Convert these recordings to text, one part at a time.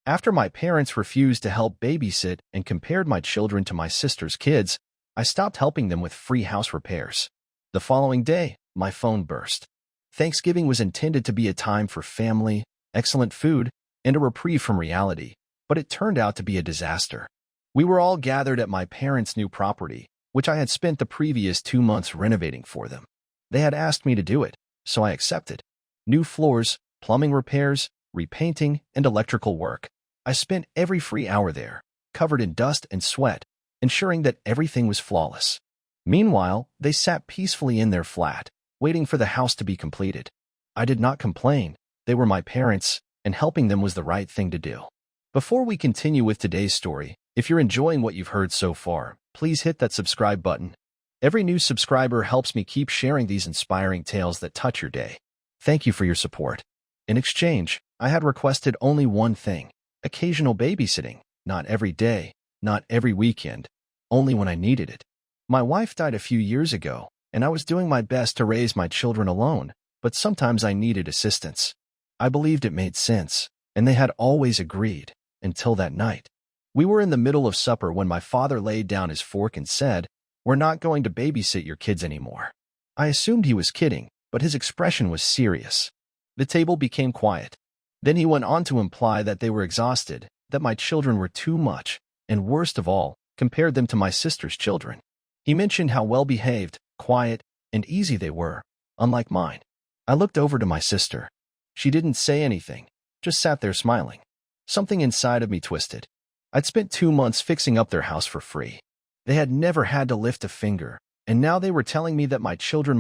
After my parents refused to help babysit and compared my children to my sister's kids, I stopped helping them with free house repairs. The following day, my phone burst. Thanksgiving was intended to be a time for family, excellent food, and a reprieve from reality, but it turned out to be a disaster. We were all gathered at my parents' new property, which I had spent the previous 2 months renovating for them. They had asked me to do it, so I accepted. New floors, plumbing repairs, repainting, and electrical work. I spent every free hour there, covered in dust and sweat, ensuring that everything was flawless. Meanwhile, they sat peacefully in their flat, waiting for the house to be completed. I did not complain. They were my parents, and helping them was the right thing to do. Before we continue with today's story, if you're enjoying what you've heard so far, please hit that subscribe button. Every new subscriber helps me keep sharing these inspiring tales that touch your day. Thank you for your support. In exchange, I had requested only one thing: occasional babysitting, not every day, not every weekend, only when I needed it. My wife died a few years ago, and I was doing my best to raise my children alone, but sometimes I needed assistance. I believed it made sense, and they had always agreed, until that night. We were in the middle of supper when my father laid down his fork and said, "We're not going to babysit your kids anymore." I assumed he was kidding, but his expression was serious. The table became quiet. Then he went on to imply that they were exhausted, that my children were too much, and worst of all, compared them to my sister's children. He mentioned how well-behaved, quiet, and easy they were, unlike mine. I looked over to my sister. She didn't say anything, just sat there smiling. Something inside of me twisted. I'd spent 2 months fixing up their house for free. They had never had to lift a finger, and now they were telling me that my children,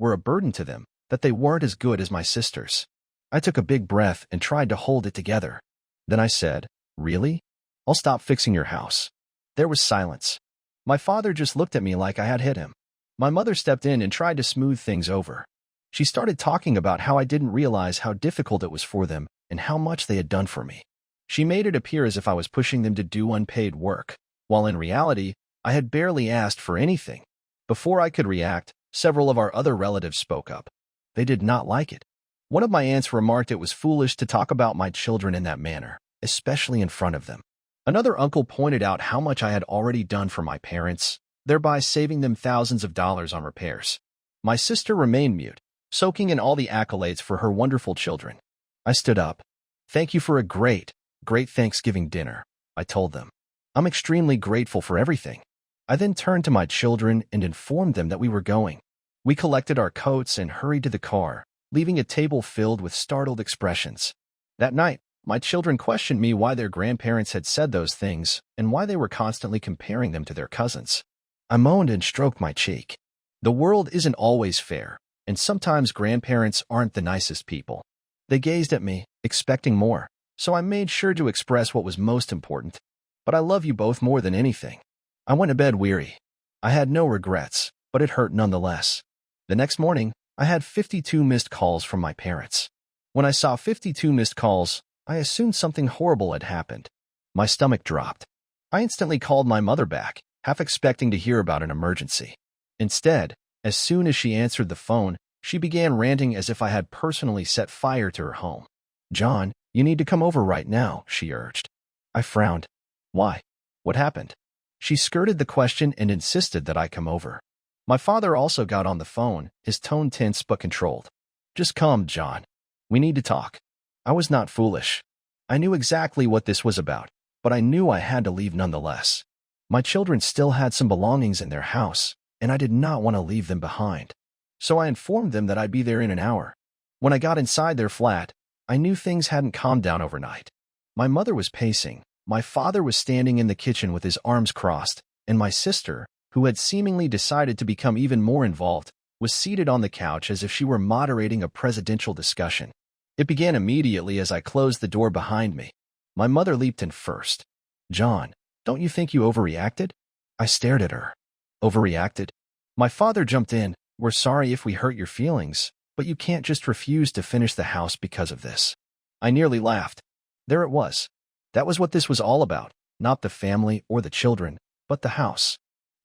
were a burden to them, that they weren't as good as my sisters. I took a big breath and tried to hold it together. Then I said, "Really? I'll stop fixing your house." There was silence. My father just looked at me like I had hit him. My mother stepped in and tried to smooth things over. She started talking about how I didn't realize how difficult it was for them and how much they had done for me. She made it appear as if I was pushing them to do unpaid work, while in reality, I had barely asked for anything. Before I could react, several of our other relatives spoke up. They did not like it. One of my aunts remarked it was foolish to talk about my children in that manner, especially in front of them. Another uncle pointed out how much I had already done for my parents, thereby saving them thousands of dollars on repairs. My sister remained mute, soaking in all the accolades for her wonderful children. I stood up. "Thank you for a great Thanksgiving dinner," I told them. "I'm extremely grateful for everything." I then turned to my children and informed them that we were going. We collected our coats and hurried to the car, leaving a table filled with startled expressions. That night, my children questioned me why their grandparents had said those things and why they were constantly comparing them to their cousins. I moaned and stroked my cheek. The world isn't always fair, and sometimes grandparents aren't the nicest people. They gazed at me, expecting more, so I made sure to express what was most important. "But I love you both more than anything." I went to bed weary. I had no regrets, but it hurt nonetheless. The next morning, I had 52 missed calls from my parents. When I saw 52 missed calls, I assumed something horrible had happened. My stomach dropped. I instantly called my mother back, half expecting to hear about an emergency. Instead, as soon as she answered the phone, she began ranting as if I had personally set fire to her home. "John, you need to come over right now," she urged. I frowned. "Why? What happened?" She skirted the question and insisted that I come over. My father also got on the phone, his tone tense but controlled. "Just come, John. We need to talk." I was not foolish. I knew exactly what this was about, but I knew I had to leave nonetheless. My children still had some belongings in their house, and I did not want to leave them behind. So I informed them that I'd be there in an hour. When I got inside their flat, I knew things hadn't calmed down overnight. My mother was pacing, my father was standing in the kitchen with his arms crossed, and my sister, who had seemingly decided to become even more involved, was seated on the couch as if she were moderating a presidential discussion. It began immediately as I closed the door behind me. My mother leaped in first. "John, don't you think you overreacted?" I stared at her. "Overreacted?" My father jumped in. "We're sorry if we hurt your feelings, but you can't just refuse to finish the house because of this." I nearly laughed. There it was. That was what this was all about, not the family or the children, but the house.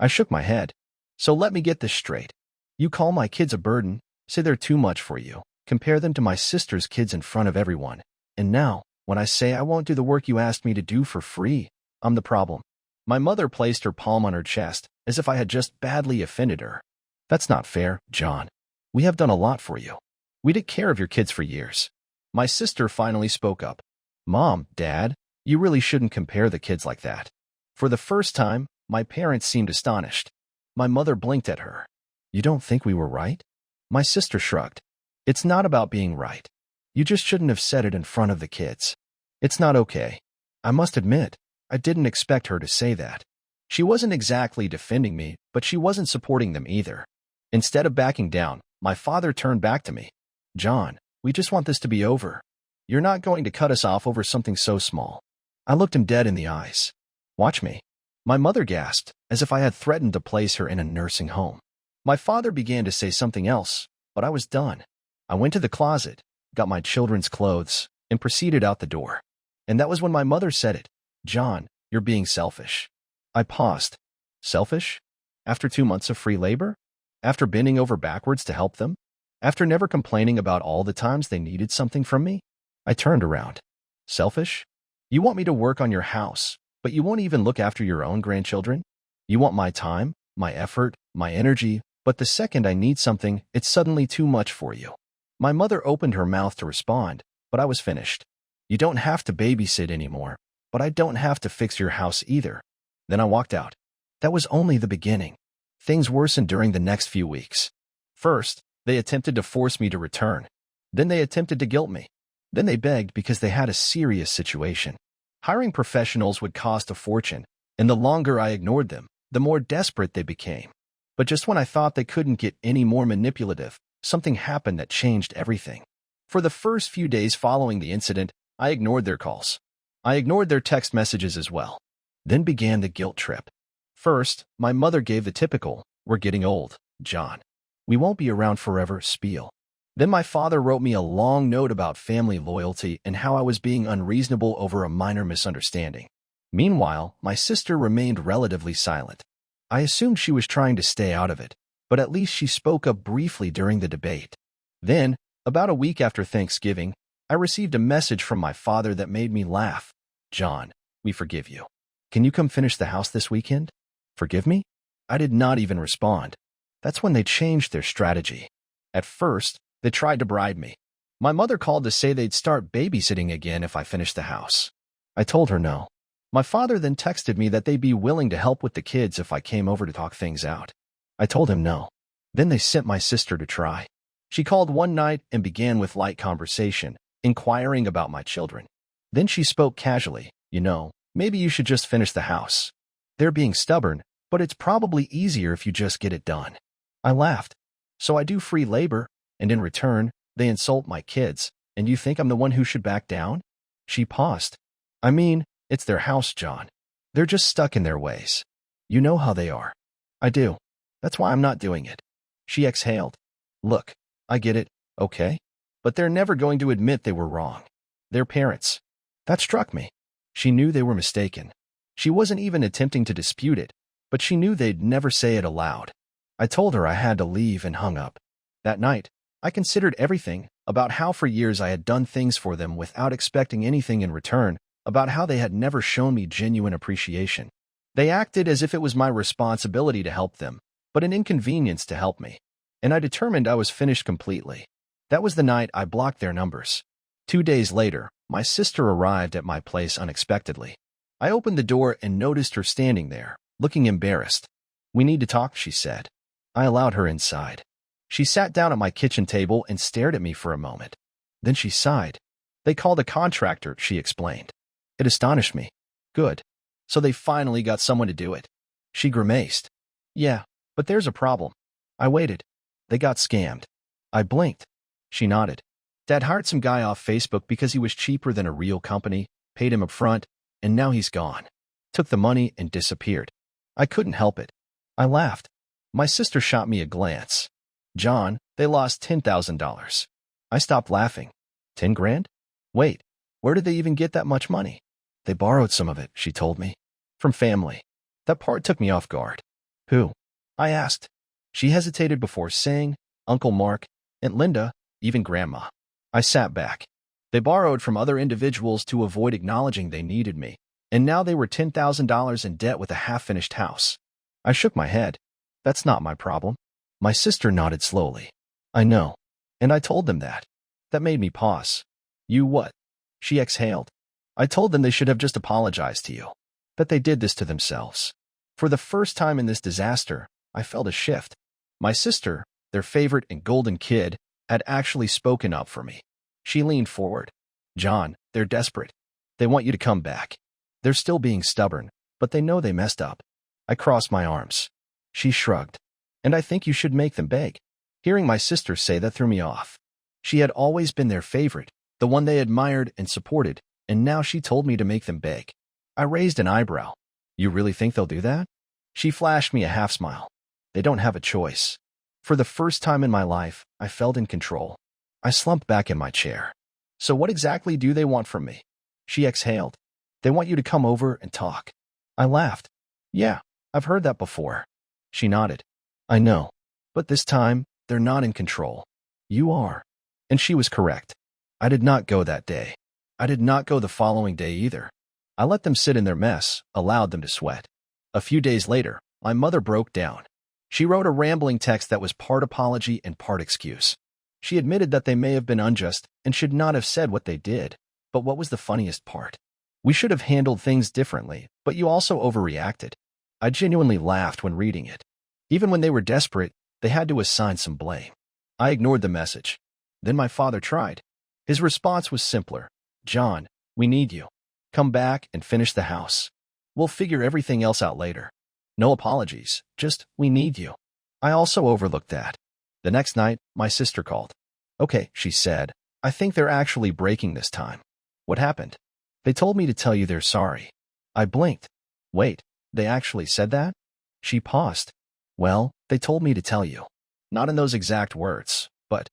I shook my head. "So let me get this straight. You call my kids a burden, say they're too much for you, compare them to my sister's kids in front of everyone, and now, When I say I won't do the work you asked me to do for free, I'm the problem. My mother placed her palm on her chest, as if I had just badly offended her. That's not fair, John. We have done a lot for you. We took care of your kids for years. My sister finally spoke up. Mom, Dad, you really shouldn't compare the kids like that. For the first time, my parents seemed astonished. My mother blinked at her. You don't think we were right? My sister shrugged. It's not about being right. You just shouldn't have said it in front of the kids. It's not okay. I must admit, I didn't expect her to say that. She wasn't exactly defending me, but she wasn't supporting them either. Instead of backing down, my father turned back to me. John, we just want this to be over. You're not going to cut us off over something so small. I looked him dead in the eyes. Watch me. My mother gasped, as if I had threatened to place her in a nursing home. My father began to say something else, but I was done. I went to the closet, got my children's clothes, and proceeded out the door. And that was when my mother said it. John, you're being selfish. I paused. Selfish? After 2 months of free labor? After bending over backwards to help them? After never complaining about all the times they needed something from me? I turned around. Selfish? You want me to work on your house, but you won't even look after your own grandchildren? You want my time, my effort, my energy, but the second I need something, it's suddenly too much for you. My mother opened her mouth to respond, but I was finished. You don't have to babysit anymore, but I don't have to fix your house either. Then I walked out. That was only the beginning. Things worsened during the next few weeks. First, they attempted to force me to return. Then they attempted to guilt me. Then they begged because they had a serious situation. Hiring professionals would cost a fortune, and the longer I ignored them, the more desperate they became. But just when I thought they couldn't get any more manipulative, something happened that changed everything. For the first few days following the incident, I ignored their calls. I ignored their text messages as well. Then began the guilt trip. First, my mother gave the typical, "We're getting old, John. We won't be around forever" spiel. Then my father wrote me a long note about family loyalty and how I was being unreasonable over a minor misunderstanding. Meanwhile, my sister remained relatively silent. I assumed she was trying to stay out of it, but at least she spoke up briefly during the debate. Then, about a week after Thanksgiving, I received a message from my father that made me laugh. John, we forgive you. Can you come finish the house this weekend? Forgive me? I did not even respond. That's when they changed their strategy. At first, they tried to bribe me. My mother called to say they'd start babysitting again if I finished the house. I told her no. My father then texted me that they'd be willing to help with the kids if I came over to talk things out. I told him no. Then they sent my sister to try. She called one night and began with light conversation, inquiring about my children. Then she spoke casually, maybe you should just finish the house. They're being stubborn, but it's probably easier if you just get it done. I laughed. So I do free labor, and in return, they insult my kids, and you think I'm the one who should back down? She paused. I mean, it's their house, John. They're just stuck in their ways. You know how they are. I do. That's why I'm not doing it. She exhaled. Look, I get it, okay? But they're never going to admit they were wrong. They're parents. That struck me. She knew they were mistaken. She wasn't even attempting to dispute it, but she knew they'd never say it aloud. I told her I had to leave and hung up. That night, I considered everything, about how for years I had done things for them without expecting anything in return, about how they had never shown me genuine appreciation. They acted as if it was my responsibility to help them, but an inconvenience to help me. And I determined I was finished completely. That was the night I blocked their numbers. 2 days later, my sister arrived at my place unexpectedly. I opened the door and noticed her standing there, looking embarrassed. We need to talk, she said. I allowed her inside. She sat down at my kitchen table and stared at me for a moment. Then she sighed. They called a contractor, she explained. It astonished me. Good. So they finally got someone to do it. She grimaced. Yeah, but there's a problem. I waited. They got scammed. I blinked. She nodded. Dad hired some guy off Facebook because he was cheaper than a real company, paid him up front, and now he's gone. Took the money and disappeared. I couldn't help it. I laughed. My sister shot me a glance. John, they lost $10,000. I stopped laughing. 10 grand? Wait, where did they even get that much money? They borrowed some of it, she told me. From family. That part took me off guard. Who? I asked. She hesitated before saying, Uncle Mark, Aunt Linda, even Grandma. I sat back. They borrowed from other individuals to avoid acknowledging they needed me, and now they were $10,000 in debt with a half-finished house. I shook my head. That's not my problem. My sister nodded slowly. I know. And I told them that. That made me pause. You what? She exhaled. I told them they should have just apologized to you. That they did this to themselves. For the first time in this disaster, I felt a shift. My sister, their favorite and golden kid, had actually spoken up for me. She leaned forward. John, they're desperate. They want you to come back. They're still being stubborn, but they know they messed up. I crossed my arms. She shrugged. And I think you should make them beg. Hearing my sister say that threw me off. She had always been their favorite, the one they admired and supported, and now she told me to make them beg. I raised an eyebrow. You really think they'll do that? She flashed me a half-smile. They don't have a choice. For the first time in my life, I felt in control. I slumped back in my chair. So what exactly do they want from me? She exhaled. They want you to come over and talk. I laughed. Yeah, I've heard that before. She nodded. I know. But this time, they're not in control. You are. And she was correct. I did not go that day. I did not go the following day either. I let them sit in their mess, allowed them to sweat. A few days later, my mother broke down. She wrote a rambling text that was part apology and part excuse. She admitted that they may have been unjust and should not have said what they did. But what was the funniest part? We should have handled things differently, but you also overreacted. I genuinely laughed when reading it. Even when they were desperate, they had to assign some blame. I ignored the message. Then my father tried. His response was simpler. John, we need you. Come back and finish the house. We'll figure everything else out later. No apologies, just, we need you. I also overlooked that. The next night, my sister called. Okay, she said, I think they're actually breaking this time. What happened? They told me to tell you they're sorry. I blinked. Wait, they actually said that? She paused. Well, they told me to tell you. Not in those exact words, but...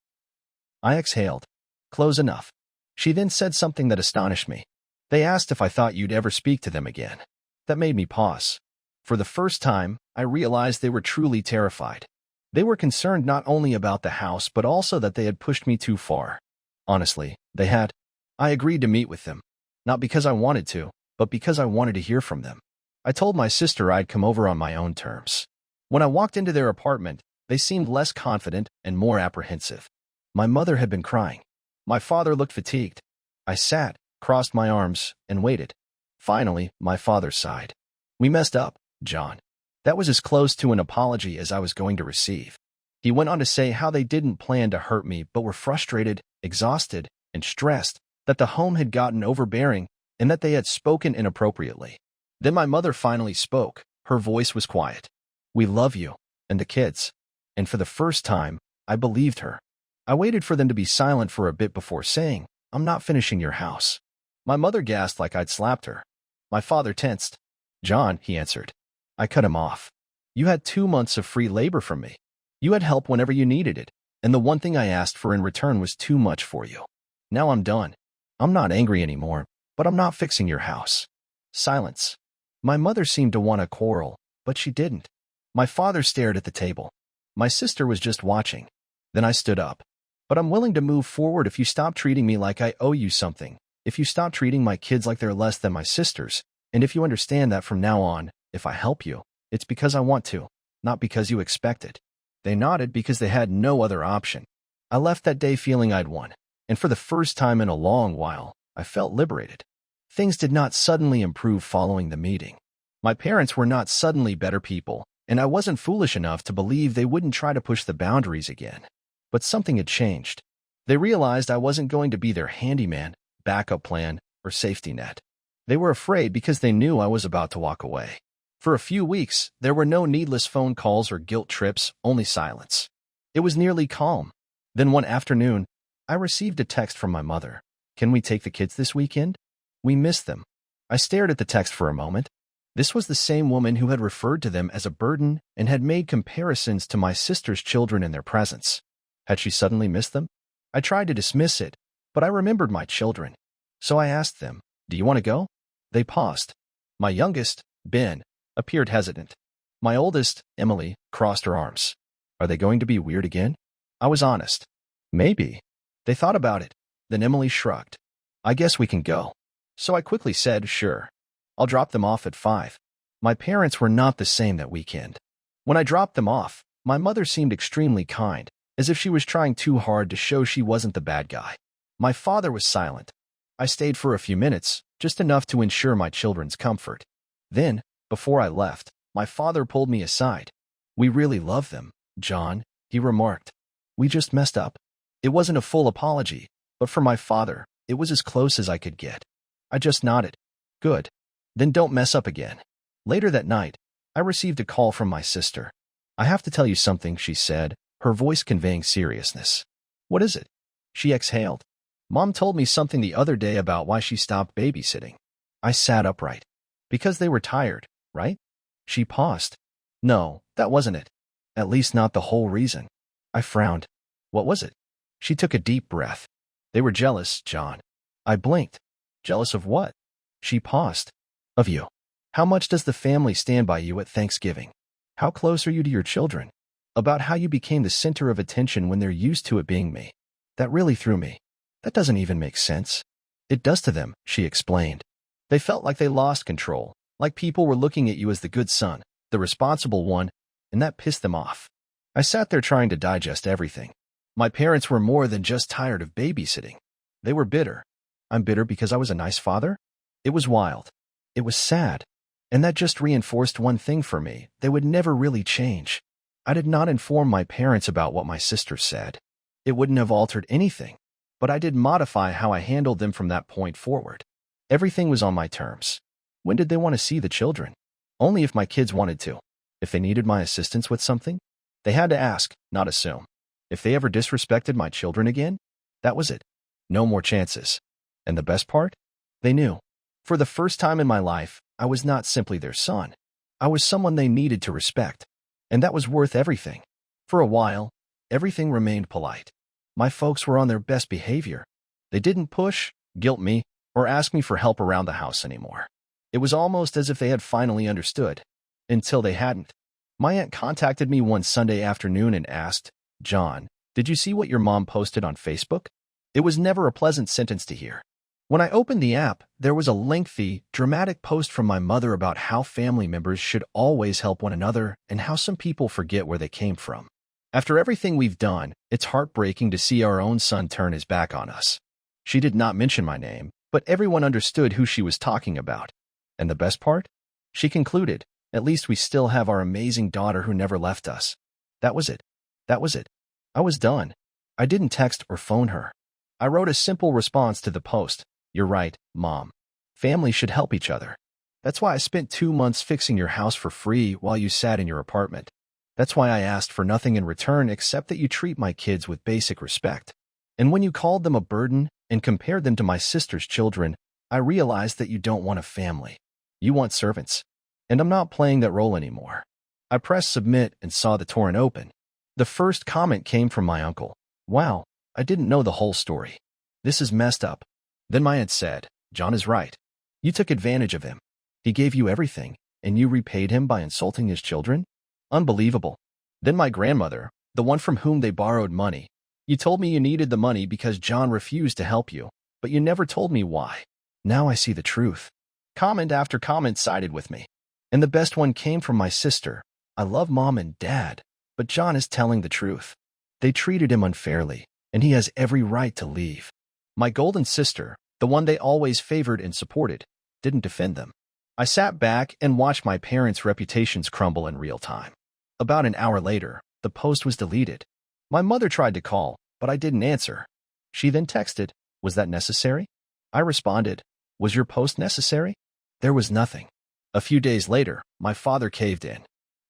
I exhaled. Close enough. She then said something that astonished me. They asked if I thought you'd ever speak to them again. That made me pause. For the first time, I realized they were truly terrified. They were concerned not only about the house but also that they had pushed me too far. Honestly, they had. I agreed to meet with them. Not because I wanted to, but because I wanted to hear from them. I told my sister I'd come over on my own terms. When I walked into their apartment, they seemed less confident and more apprehensive. My mother had been crying. My father looked fatigued. I sat, crossed my arms, and waited. Finally, my father sighed. We messed up, John. That was as close to an apology as I was going to receive. He went on to say how they didn't plan to hurt me but were frustrated, exhausted, and stressed, that the home had gotten overbearing, and that they had spoken inappropriately. Then my mother finally spoke. Her voice was quiet. We love you, and the kids. And for the first time, I believed her. I waited for them to be silent for a bit before saying, I'm not finishing your house. My mother gasped like I'd slapped her. My father tensed. John, he answered. I cut him off. You had 2 months of free labor from me. You had help whenever you needed it, and the one thing I asked for in return was too much for you. Now I'm done. I'm not angry anymore, but I'm not fixing your house. Silence. My mother seemed to want to quarrel, but she didn't. My father stared at the table. My sister was just watching. Then I stood up. But I'm willing to move forward if you stop treating me like I owe you something, if you stop treating my kids like they're less than my sisters, and if you understand that from now on, if I help you, it's because I want to, not because you expect it. They nodded because they had no other option. I left that day feeling I'd won, and for the first time in a long while, I felt liberated. Things did not suddenly improve following the meeting. My parents were not suddenly better people, and I wasn't foolish enough to believe they wouldn't try to push the boundaries again. But something had changed. They realized I wasn't going to be their handyman, backup plan, or safety net. They were afraid because they knew I was about to walk away. For a few weeks, there were no needless phone calls or guilt trips, only silence. It was nearly calm. Then one afternoon, I received a text from my mother. Can we take the kids this weekend? We miss them. I stared at the text for a moment. This was the same woman who had referred to them as a burden and had made comparisons to my sister's children in their presence. Had she suddenly missed them? I tried to dismiss it, but I remembered my children. So I asked them, do you want to go? They paused. My youngest, Ben, appeared hesitant. My oldest, Emily, crossed her arms. Are they going to be weird again? I was honest. Maybe. They thought about it. Then Emily shrugged. I guess we can go. So I quickly said, sure. I'll drop them off at 5. My parents were not the same that weekend. When I dropped them off, my mother seemed extremely kind, as if she was trying too hard to show she wasn't the bad guy. My father was silent. I stayed for a few minutes, just enough to ensure my children's comfort. Then, before I left, my father pulled me aside. We really love them, John, he remarked. We just messed up. It wasn't a full apology, but for my father, it was as close as I could get. I just nodded. Good. Then don't mess up again. Later that night, I received a call from my sister. I have to tell you something, she said, her voice conveying seriousness. What is it? She exhaled. Mom told me something the other day about why she stopped babysitting. I sat upright. Because they were tired, right? She paused. No, that wasn't it. At least not the whole reason. I frowned. What was it? She took a deep breath. They were jealous, John. I blinked. Jealous of what? She paused. Of you. How much does the family stand by you at Thanksgiving? How close are you to your children? About how you became the center of attention when they're used to it being me. That really threw me. That doesn't even make sense. It does to them, she explained. They felt like they lost control, like people were looking at you as the good son, the responsible one, and that pissed them off. I sat there trying to digest everything. My parents were more than just tired of babysitting. They were bitter. I'm bitter because I was a nice father? It was wild. It was sad. And that just reinforced one thing for me. They would never really change. I did not inform my parents about what my sister said. It wouldn't have altered anything. But I did modify how I handled them from that point forward. Everything was on my terms. When did they want to see the children? Only if my kids wanted to. If they needed my assistance with something, they had to ask, not assume. If they ever disrespected my children again, that was it. No more chances. And the best part? They knew. For the first time in my life, I was not simply their son. I was someone they needed to respect. And that was worth everything. For a while, everything remained polite. My folks were on their best behavior. They didn't push, guilt me, or ask me for help around the house anymore. It was almost as if they had finally understood. Until they hadn't. My aunt contacted me one Sunday afternoon and asked, John, did you see what your mom posted on Facebook? It was never a pleasant sentence to hear. When I opened the app, there was a lengthy, dramatic post from my mother about how family members should always help one another and how some people forget where they came from. After everything we've done, it's heartbreaking to see our own son turn his back on us. She did not mention my name, but everyone understood who she was talking about. And the best part? She concluded, at least we still have our amazing daughter who never left us. That was it. That was it. I was done. I didn't text or phone her. I wrote a simple response to the post. You're right, Mom. Family should help each other. That's why I spent 2 months fixing your house for free while you sat in your apartment. That's why I asked for nothing in return except that you treat my kids with basic respect. And when you called them a burden and compared them to my sister's children, I realized that you don't want a family. You want servants. And I'm not playing that role anymore. I pressed submit and saw the torrent open. The first comment came from my uncle. Wow, I didn't know the whole story. This is messed up. Then my aunt said, John is right. You took advantage of him. He gave you everything, and you repaid him by insulting his children? Unbelievable. Then my grandmother, the one from whom they borrowed money. You told me you needed the money because John refused to help you, but you never told me why. Now I see the truth. Comment after comment sided with me. And the best one came from my sister. I love Mom and Dad, but John is telling the truth. They treated him unfairly, and he has every right to leave. My golden sister, the one they always favored and supported, didn't defend them. I sat back and watched my parents' reputations crumble in real time. About an hour later, the post was deleted. My mother tried to call, but I didn't answer. She then texted, was that necessary? I responded, was your post necessary? There was nothing. A few days later, my father caved in.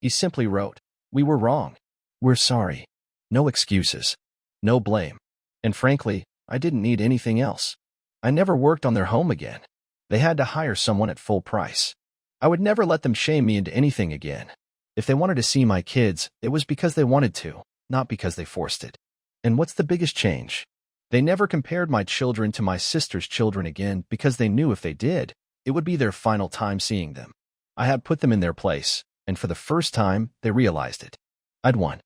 He simply wrote, we were wrong. We're sorry. No excuses. No blame. And frankly, I didn't need anything else. I never worked on their home again. They had to hire someone at full price. I would never let them shame me into anything again. If they wanted to see my kids, it was because they wanted to, not because they forced it. And what's the biggest change? They never compared my children to my sister's children again because they knew if they did, it would be their final time seeing them. I had put them in their place, and for the first time, they realized it. I'd won.